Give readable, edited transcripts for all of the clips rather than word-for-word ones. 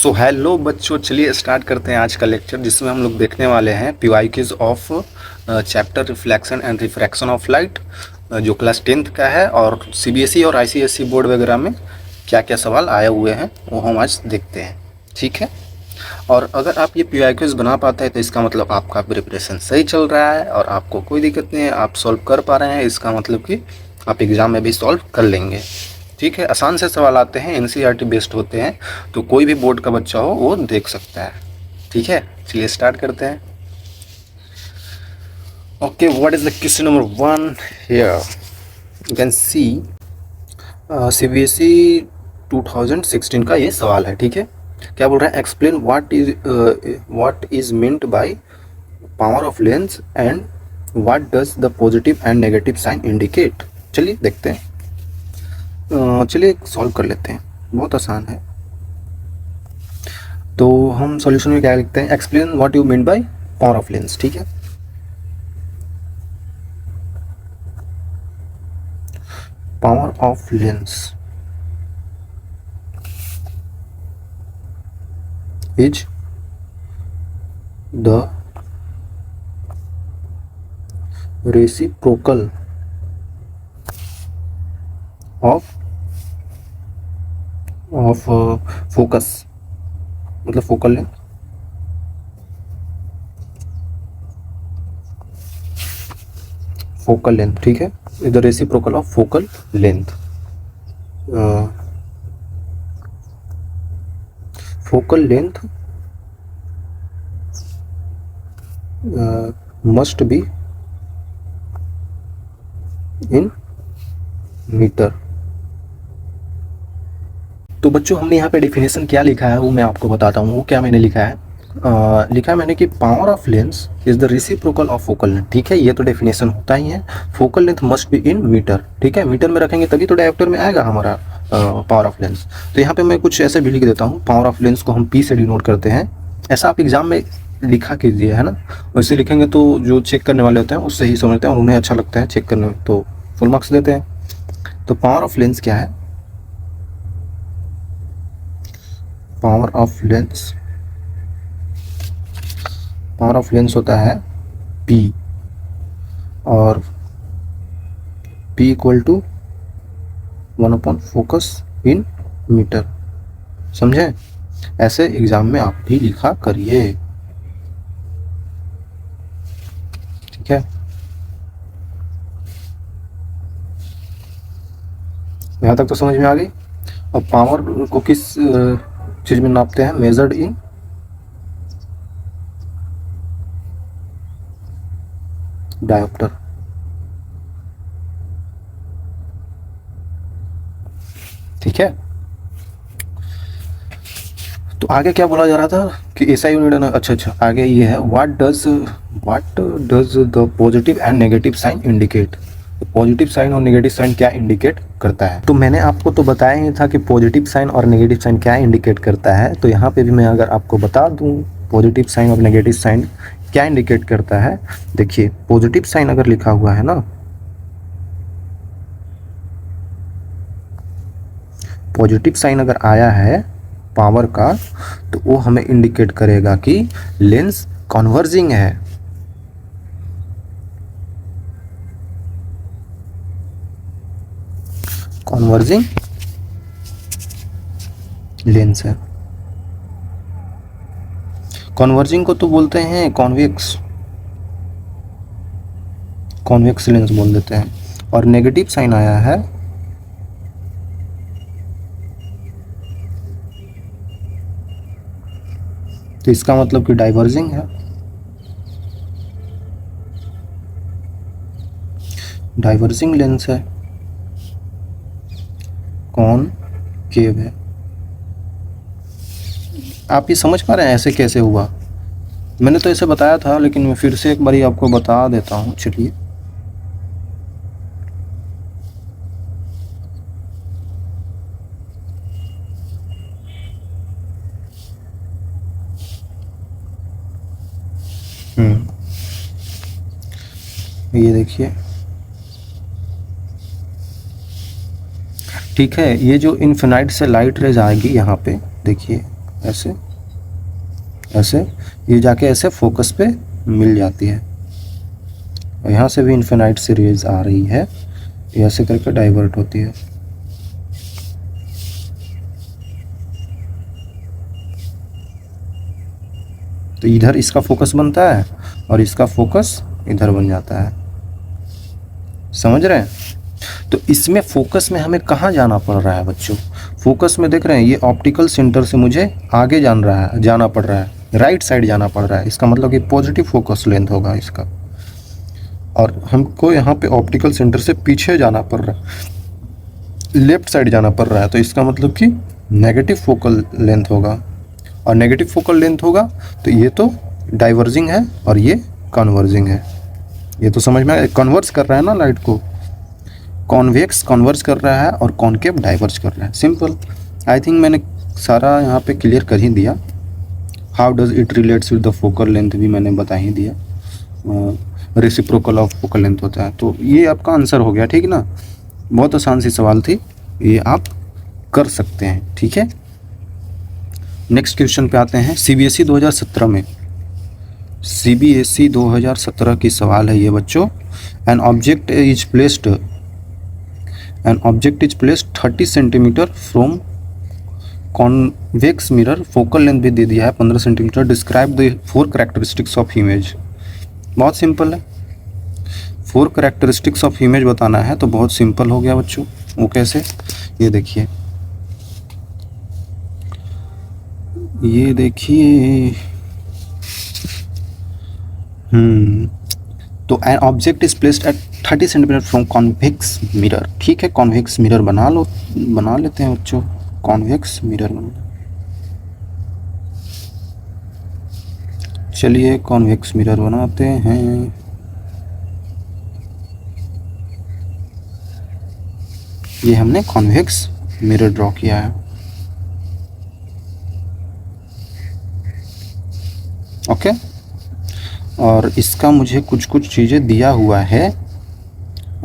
So hello बच्चों, चलिए start करते हैं आज का लेक्चर, जिसमें हम लोग देखने वाले हैं PYQs of chapter reflection and refraction of light, जो क्लास 10th का है। और सीबीएसई और आईसीएसई बोर्ड वगैरह में क्या क्या सवाल आए हुए हैं वो हम आज देखते हैं। ठीक है, और अगर आप ये पीवाईक्यूज बना पाते हैं तो इसका मतलब आपका प्रिपरेशन सही चल रहा है और आपको कोई दिक्कत नहीं है, आप सॉल्व कर पा रहे हैं। इसका मतलब कि आप एग्ज़ाम में भी सॉल्व कर लेंगे। ठीक है, आसान से सवाल आते हैं, एनसीईआरटी बेस्ड होते हैं, तो कोई भी बोर्ड का बच्चा हो वो देख सकता है। ठीक है, चलिए स्टार्ट करते हैं। Okay, what is the question number 1 here? You can see CBSE 2016 का ये सवाल है। ठीक है, क्या बोल रहा है? Explain what is meant by power of lens and what does the positive and negative sign indicate. चलिए देखते हैं, चलिए सॉल्व कर लेते हैं, बहुत आसान है। तो हम सॉल्यूशन में क्या लिखते हैं? Explain what you mean by power of lens. ठीक है, power of lens is the reciprocal of focus, मतलब फोकल लेंथ, फोकल लेंथ। ठीक है, is the reciprocal of focal length. Focal length must be in metre. तो बच्चों, हमने यहाँ पे डेफिनेशन क्या लिखा है वो मैं आपको बताता हूँ। वो क्या मैंने लिखा है? लिखा है मैंने कि power of lens is the reciprocal of focal length. ठीक है, ये तो डेफिनेशन होता ही है। Focal length must be in metre. ठीक है, मीटर में रखेंगे तभी तो डायोप्टर में आएगा हमारा पावर ऑफ लेंस। तो यहाँ पे मैं कुछ ऐसे भी लिख देता हूँ, पावर ऑफ लेंस को हम पी से डिनोट करते हैं। ऐसा आप एग्जाम में लिखा कीजिए, है ना। वैसे लिखेंगे तो जो चेक करने वाले होते हैं उससे ही समझते हैं और उन्हें अच्छा लगता है चेक करने में, तो फुल मार्क्स देते हैं। तो पावर ऑफ लेंस क्या है? Power of lens, power of lens होता है P, और P equal to 1 focus in metre. समझे? ऐसे एग्जाम में आप भी लिखा करिए। ठीक है, यहाँ तक तो समझ में आ गई। अब पावर को किस चीज में नापते हैं? Measured in dioptre. ठीक है, तो आगे क्या बोला जा रहा था कि ऐसा यूनिट है ना। अच्छा, आगे ये है, what does the positive and negative sign indicate. Positive sign और नेगेटिव साइन क्या इंडिकेट करता है? तो मैंने आपको तो बताया ही था कि पॉजिटिव साइन और नेगेटिव साइन क्या इंडिकेट करता है। तो यहाँ पे भी मैं अगर आपको बता दूँ पॉजिटिव साइन और नेगेटिव साइन क्या इंडिकेट करता है। देखिए, पॉजिटिव साइन अगर लिखा हुआ है ना, पॉजिटिव साइन अगर आया है पावर का, तो वो हमें इंडिकेट करेगा कि लेंस कन्वर्जिंग है। कन्वर्जिंग लेंस है। कन्वर्जिंग को तो बोलते हैं कॉन्वेक्स, कॉन्वेक्स लेंस बोल देते हैं। और नेगेटिव साइन आया है तो इसका मतलब कि डाइवर्जिंग है। डाइवर्जिंग लेंस है, कॉनकेव है। आप ये समझ पा रहे हैं ऐसे कैसे हुआ? मैंने तो ऐसे बताया था, लेकिन मैं फिर से एक बार आपको बता देता हूँ। चलिए, ये देखिए। ठीक है, ये जो इन्फिनाइट से लाइट रेज आएगी यहाँ पे, देखिए ऐसे ऐसे, ये जाके ऐसे फोकस पे मिल जाती है। और यहाँ से भी इन्फिनाइट से रेज आ रही है, ये ऐसे करके डाइवर्ट होती है। तो इधर इसका फोकस बनता है और इसका फोकस इधर बन जाता है, समझ रहे हैं? तो इसमें फोकस में हमें कहाँ जाना पड़ रहा है बच्चों? फोकस में देख रहे हैं ये ऑप्टिकल सेंटर से मुझे आगे जाना पड़ रहा है, राइट साइड जाना पड़ रहा है। इसका मतलब कि पॉजिटिव फोकस लेंथ होगा इसका, और हमको यहाँ पे ऑप्टिकल सेंटर से पीछे जाना पड़ रहा है, लेफ्ट साइड जाना पड़ रहा है। तो इसका मतलब कि नेगेटिव फोकल लेंथ होगा, और नेगेटिव फोकल लेंथ होगा तो ये तो डाइवर्जिंग है और ये कन्वर्जिंग है। ये तो समझ में आया, कन्वर्स कर रहा है ना लाइट को, कॉन्वेक्स कन्वर्स कर रहा है और कॉन्केव डाइवर्ज कर रहा है। सिंपल। आई थिंक मैंने सारा यहाँ पे क्लियर कर ही दिया। How does it relates with the focal length भी मैंने बता ही दिया। रेसिप्रोकल ऑफ फोकल लेंथ होता है। तो ये आपका आंसर हो गया, ठीक ना? बहुत आसान सी सवाल थी, ये आप कर सकते हैं, ठीक है। नेक्स्ट क्वेश्चन पे आते हैं। सीबीएसई 2017 में, सीबीएसई 2017 की सवाल है ये बच्चों। An object is placed 30 centimetre from convex mirror, focal length भी दे दिया है 15 centimetre. Describe the 4 characteristics of image. बहुत सिंपल है, 4 कैरेक्टरिस्टिक्स ऑफ इमेज बताना है, तो बहुत सिंपल हो गया बच्चों। वो कैसे? ये देखिए, ये देखिए, तो an object is placed at 30 centimetre from convex mirror. ठीक है, कॉन्वेक्स मिरर बना लेते हैं बच्चों, कॉन्वेक्स मिरर बना। चलिए कॉन्वेक्स मिरर बनाते हैं। ये हमने कॉन्वेक्स मिरर ड्रॉ किया है। ओके, और इसका मुझे कुछ चीज़ें दिया हुआ है।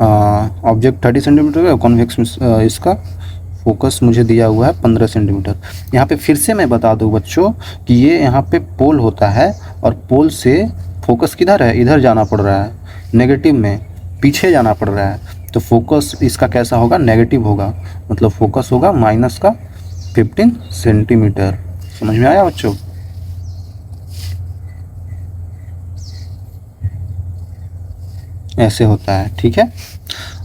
ऑब्जेक्ट 30 सेंटीमीटर है, कॉन्वेक्स इसका फोकस मुझे दिया हुआ है 15 सेंटीमीटर। यहाँ पे फिर से मैं बता दूँ बच्चों कि ये यहाँ पे पोल होता है, और पोल से फोकस किधर है? इधर जाना पड़ रहा है, नेगेटिव में पीछे जाना पड़ रहा है। तो फोकस इसका कैसा होगा? नेगेटिव होगा, मतलब फोकस होगा माइनस का 15 सेंटीमीटर। समझ में आया बच्चों? ऐसे होता है, ठीक है।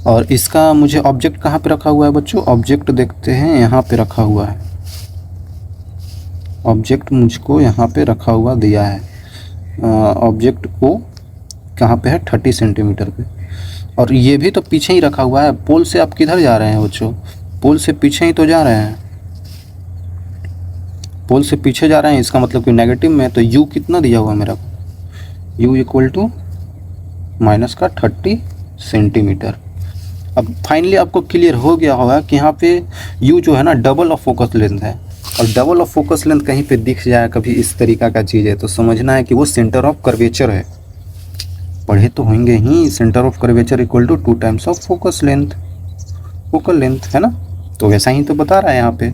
और इसका मुझे ऑब्जेक्ट कहाँ पे रखा हुआ है बच्चों? ऑब्जेक्ट देखते हैं, यहाँ पे रखा हुआ है। ऑब्जेक्ट मुझको यहाँ पे रखा हुआ दिया है। ऑब्जेक्ट को कहाँ पे है? 30 सेंटीमीटर पे। और ये भी तो पीछे ही रखा हुआ है। पोल से आप किधर जा रहे हैं बच्चों? पोल से पीछे ही तो जा रहे हैं, पोल से पीछे जा रहे हैं। इसका मतलब कि नेगेटिव में, तो यू कितना दिया हुआ है मेरा? यू इक्वल टू माइनस का 30 सेंटीमीटर। अब फाइनली आपको क्लियर हो गया होगा कि यहाँ पे यू जो है ना, डबल ऑफ फोकस लेंथ है। और डबल ऑफ फोकस लेंथ कहीं पे दिख जाए कभी इस तरीका का चीज़ है, तो समझना है कि वो सेंटर ऑफ कर्वेचर है। पढ़े तो होंगे ही, centre of curvature equal to 2 times of focus length, focal length, है ना? तो वैसा ही तो बता रहा है यहाँ पे,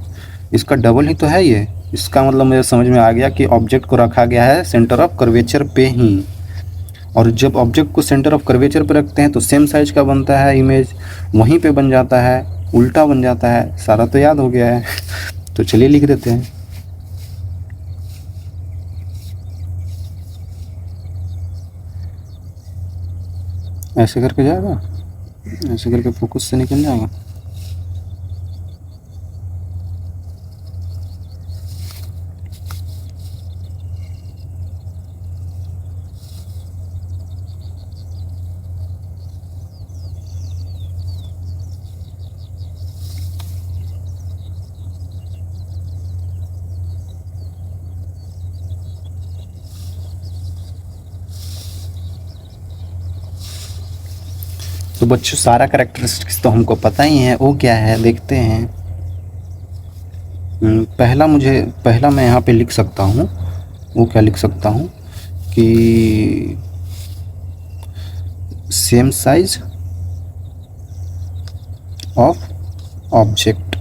इसका डबल ही तो है ये। इसका मतलब मुझे समझ में आ गया कि ऑब्जेक्ट को रखा गया है सेंटर ऑफ कर्वेचर पे ही। और जब ऑब्जेक्ट को सेंटर ऑफ कर्वेचर पे रखते हैं तो सेम साइज का बनता है इमेज, वहीं पे बन जाता है, उल्टा बन जाता है। सारा तो याद हो गया है। तो चलिए लिख देते हैं। ऐसे करके जाएगा, ऐसे करके फोकस से निकल जाएगा। तो बच्चों सारा कैरेक्टरिस्टिक्स तो हमको पता ही है, वो क्या है देखते हैं। पहला मैं यहाँ पे लिख सकता हूँ, वो क्या लिख सकता हूँ कि सेम साइज ऑफ ऑब्जेक्ट,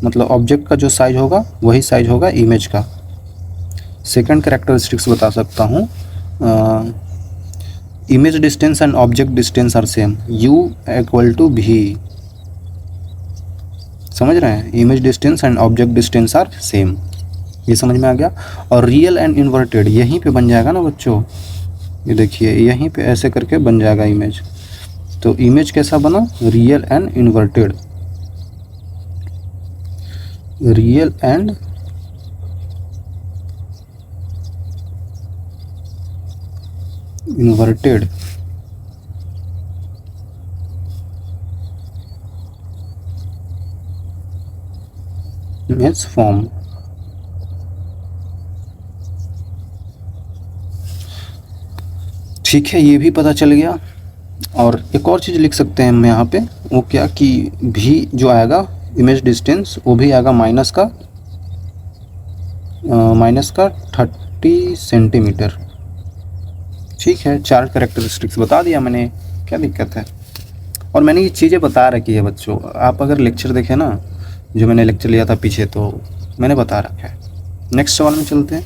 मतलब ऑब्जेक्ट का जो साइज होगा वही साइज होगा इमेज का। सेकंड कैरेक्टरिस्टिक्स बता सकता हूँ, image distance and object distance are same, u equal to v। समझ रहे हैं, image distance and object distance are same, ये समझ में आ गया। और रियल एंड इन्वर्टेड यहीं पे बन जाएगा ना बच्चों, ये देखिए यहीं पे ऐसे करके बन जाएगा इमेज। तो इमेज कैसा बना, real and inverted, real and inverted. Image form. ठीक है, ये भी पता चल गया। और एक और चीज़ लिख सकते हैं हम यहाँ पे, वो क्या कि भी जो आएगा इमेज डिस्टेंस वो भी आएगा माइनस का 30 सेंटीमीटर। ठीक है, 4 कैरेक्टरिस्टिक्स बता दिया मैंने, क्या दिक्कत है। और मैंने ये चीज़ें बता रखी है बच्चों, आप अगर लेक्चर देखें ना, जो मैंने लेक्चर लिया था पीछे, तो मैंने बता रखा है। नेक्स्ट सवाल में चलते हैं।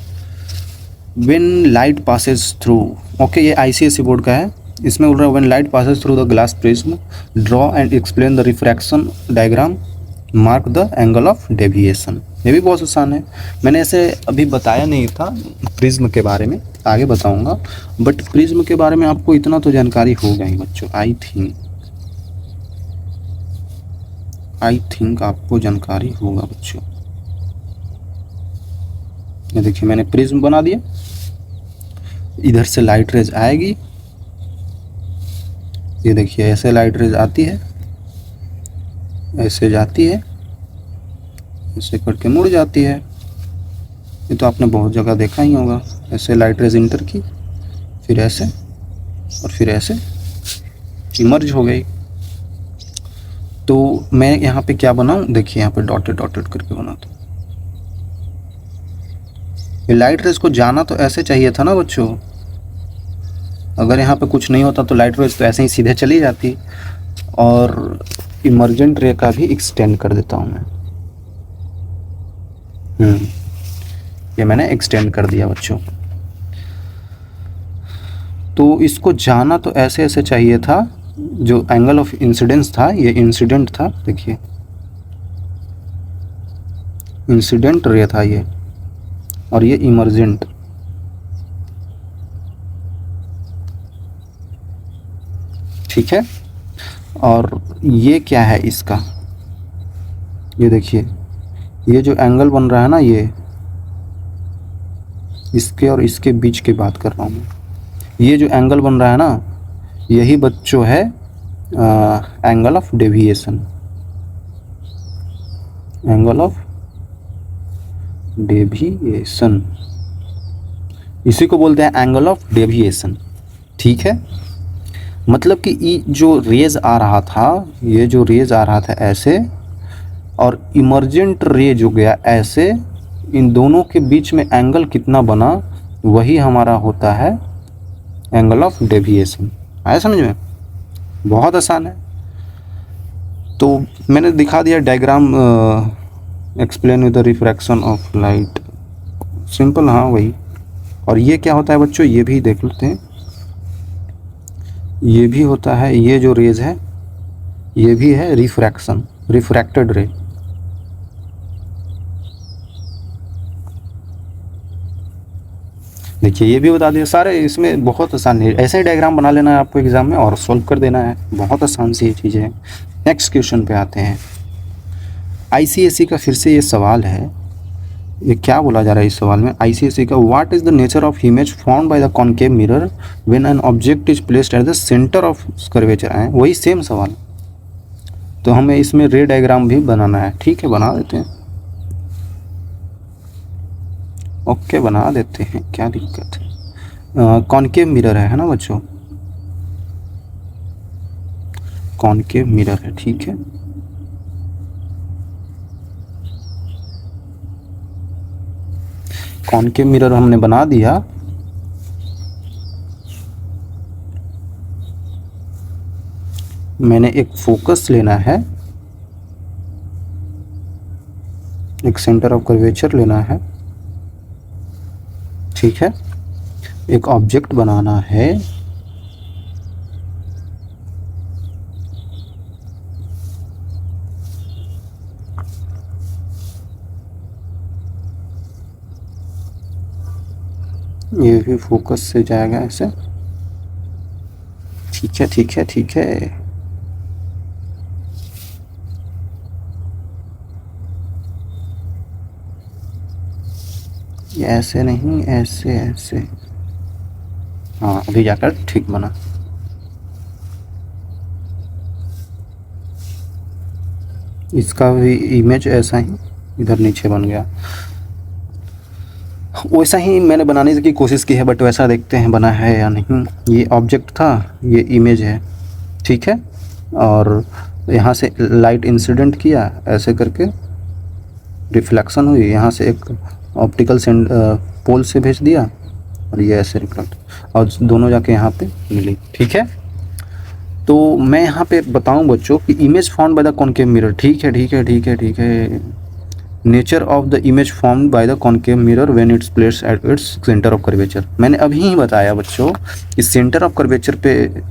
When light passes through, okay ये ICSE बोर्ड का है, इसमें बोल रहा है when light passes through the glass prism draw and explain the refraction diagram, mark the angle of deviation. ये भी बहुत आसान है, मैंने ऐसे अभी बताया नहीं था प्रिज्म के बारे में, आगे बताऊंगा। बट प्रिज्म के बारे में आपको इतना तो जानकारी होगा ही बच्चों, आई थिंक आपको जानकारी होगा बच्चों। ये देखिए मैंने प्रिज्म बना दिया, इधर से लाइट रेज आएगी, ये देखिए ऐसे लाइट रेज आती है, ऐसे जाती है, ऐसे करके मुड़ जाती है। ये तो आपने बहुत जगह देखा ही होगा, ऐसे लाइट रेज इंटर की, फिर ऐसे और फिर ऐसे इमर्ज हो गई। तो मैं यहाँ पे क्या बनाऊँ, देखिए यहाँ पे डॉटेड डॉटेड करके बनाता हूँ। ये लाइट रेज को जाना तो ऐसे चाहिए था ना बच्चों, अगर यहाँ पे कुछ नहीं होता तो लाइट रेज तो ऐसे ही सीधे चली जाती। और इमर्जेंट रे का भी एक्सटेंड कर देता हूँ मैं, ये मैंने एक्सटेंड कर दिया बच्चों। तो इसको जाना तो ऐसे ऐसे चाहिए था, जो एंगल ऑफ इंसिडेंस था, ये इंसिडेंट था, देखिए इंसिडेंट रे था ये, और ये इमर्जेंट। ठीक है, और ये क्या है इसका, ये देखिए ये जो एंगल बन रहा है ना, ये इसके और इसके बीच की बात कर रहा हूँ मैं। ये जो एंगल बन रहा है ना, यही बच्चों है angle of deviation, angle of deviation, इसी को बोलते हैं एंगल ऑफ डेविएशन। ठीक है, मतलब कि जो रेज आ रहा था, ये जो रेज आ रहा था ऐसे, और इमर्जेंट रे जो गया ऐसे, इन दोनों के बीच में एंगल कितना बना, वही हमारा होता है एंगल ऑफ डेविएशन। आया समझ में, बहुत आसान है। तो मैंने दिखा दिया diagram, explain with the refraction of light, simple, हाँ वही। और ये क्या होता है बच्चों, ये भी देख लेते हैं। ये भी होता है, ये जो रेज है ये भी है रिफ्रैक्शन, रिफ्रैक्टेड रे। देखिए ये भी बता दिया, सारे इसमें बहुत आसान है। ऐसे ही डायग्राम बना लेना है आपको एग्जाम में और सॉल्व कर देना है, बहुत आसान सी ये चीज़ें हैं। नेक्स्ट क्वेश्चन पे आते हैं। ICSE का फिर से ये सवाल है, ये क्या बोला जा रहा है इस सवाल में, ICSE का what is the nature of image formed by the concave mirror when an object is placed at the centre of curvature. है वही सेम सवाल, तो हमें इसमें रे डायग्राम भी बनाना है। ठीक है, बना देते हैं, ओके बना देते हैं, क्या दिक्कत है। कॉनकेव मिरर है ना बच्चों, कॉनकेव मिरर है। ठीक है, कॉनकेव मिरर हमने बना दिया। मैंने एक फोकस लेना है, एक सेंटर ऑफ कर्वेचर लेना है, ठीक है, एक ऑब्जेक्ट बनाना है, ये भी फोकस से जाएगा ऐसे, ठीक है ठीक है ठीक है। ये ऐसे नहीं, ऐसे ऐसे, हाँ अभी जाकर ठीक बना। इसका भी इमेज ऐसा ही इधर नीचे बन गया। वैसा ही मैंने बनाने की कोशिश की है, बट वैसा देखते हैं बना है या नहीं। ये ऑब्जेक्ट था, ये इमेज है, ठीक है। और यहाँ से लाइट इंसिडेंट किया ऐसे करके, रिफ्लेक्शन हुई, यहाँ से एक ऑप्टिकल पोल से भेज दिया और ये ऐसे रिफ्लेक्ट, और दोनों जाके यहाँ पे मिली, ठीक है। तो मैं यहाँ पे बताऊँ बच्चों कि image found by the concave mirror, ठीक है ठीक है ठीक है ठीक है। Nature of the image formed by the concave mirror when it's placed at its centre of curvature. मैंने अभी ही बताया बच्चों कि सेंटर ऑफ कर्वेचर पे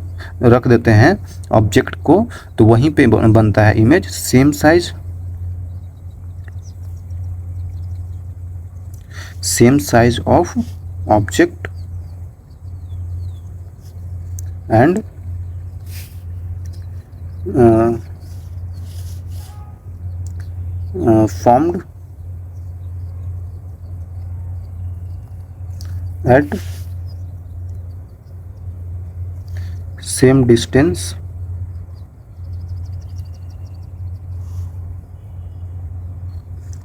रख देते हैं ऑब्जेक्ट को तो वहीं पे बनता है image. Same size of object and formed at same distance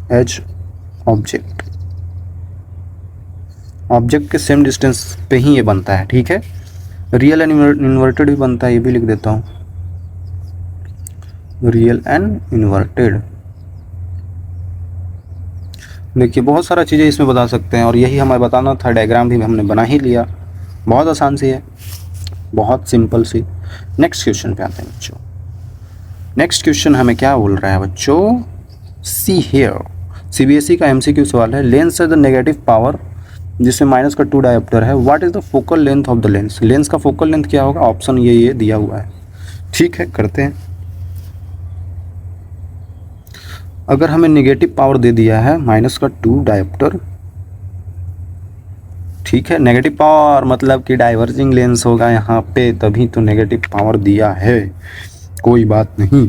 as object। Object के सेम डिस्टेंस पे ही ये बनता है, ठीक है। रियल एंड इन्वर्टेड भी बनता है, ये भी लिख देता हूँ, रियल एंड इन्वर्टेड। देखिए बहुत सारा चीज़ें इसमें बता सकते हैं, और यही हमें बताना था, डायग्राम भी हमने बना ही लिया। बहुत आसान सी है, बहुत सिंपल सी। नेक्स्ट क्वेश्चन पे आते हैं बच्चों। नेक्स्ट क्वेश्चन हमें क्या बोल रहा है बच्चों, सी हियर। सीबीएसई का एमसीक्यू सवाल है, लेंस है द नेगेटिव पावर जिसमें माइनस का 2 डायोप्टर है, what is the focal length of the lens. Lens का फोकल लेंथ क्या होगा, ऑप्शन ये दिया हुआ है, ठीक है। करते हैं, अगर हमें नेगेटिव पावर दे दिया है माइनस का 2 डायोप्टर, ठीक है। नेगेटिव पावर मतलब कि डाइवर्जिंग लेंस होगा यहाँ पे, तभी तो नेगेटिव पावर दिया है, कोई बात नहीं।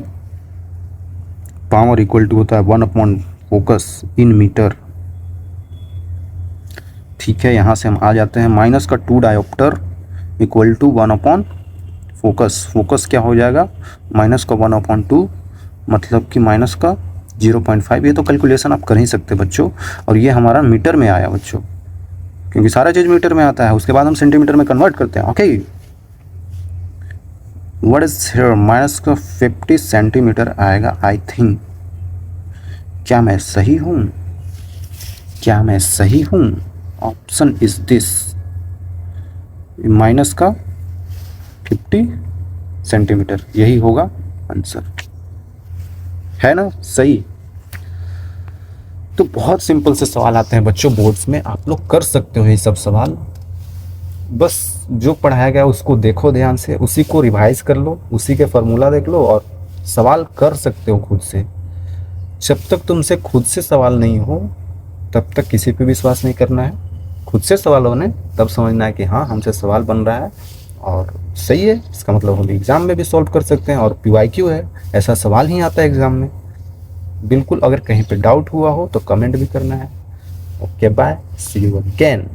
पावर इक्वल टू होता है 1 फोकस इन मीटर, ठीक है। यहाँ से हम आ जाते हैं, माइनस का 2 dioptre equal to 1 focus. Focus क्या हो जाएगा, माइनस का 1/2 मतलब कि माइनस का 0.5। ये तो कैलकुलेशन आप कर ही सकते बच्चों, और ये हमारा मीटर में आया बच्चों, क्योंकि सारा चीज़ मीटर में आता है, उसके बाद हम सेंटीमीटर में कन्वर्ट करते हैं, okay. What is here, minus का 50 सेंटीमीटर आएगा आई थिंक। क्या मैं सही हूँ, क्या मैं सही हूँ, ऑप्शन इज दिस, माइनस का 50 सेंटीमीटर, यही होगा आंसर, है ना सही। तो बहुत सिंपल से सवाल आते हैं बच्चों बोर्ड्स में, आप लोग कर सकते हो ये सब सवाल। बस जो पढ़ाया गया उसको देखो ध्यान से, उसी को रिवाइज कर लो, उसी के फार्मूला देख लो, और सवाल कर सकते हो खुद से। जब तक तुमसे खुद से सवाल नहीं हो तब तक किसी पे विश्वास नहीं करना है। खुद से सवाल बने तब समझना है कि हाँ हमसे सवाल बन रहा है और सही है, इसका मतलब हम एग्ज़ाम में भी सॉल्व कर सकते हैं, और PYQ है, ऐसा सवाल ही आता है एग्ज़ाम में। बिल्कुल, अगर कहीं पे डाउट हुआ हो तो कमेंट भी करना है। Okay bye, see you again.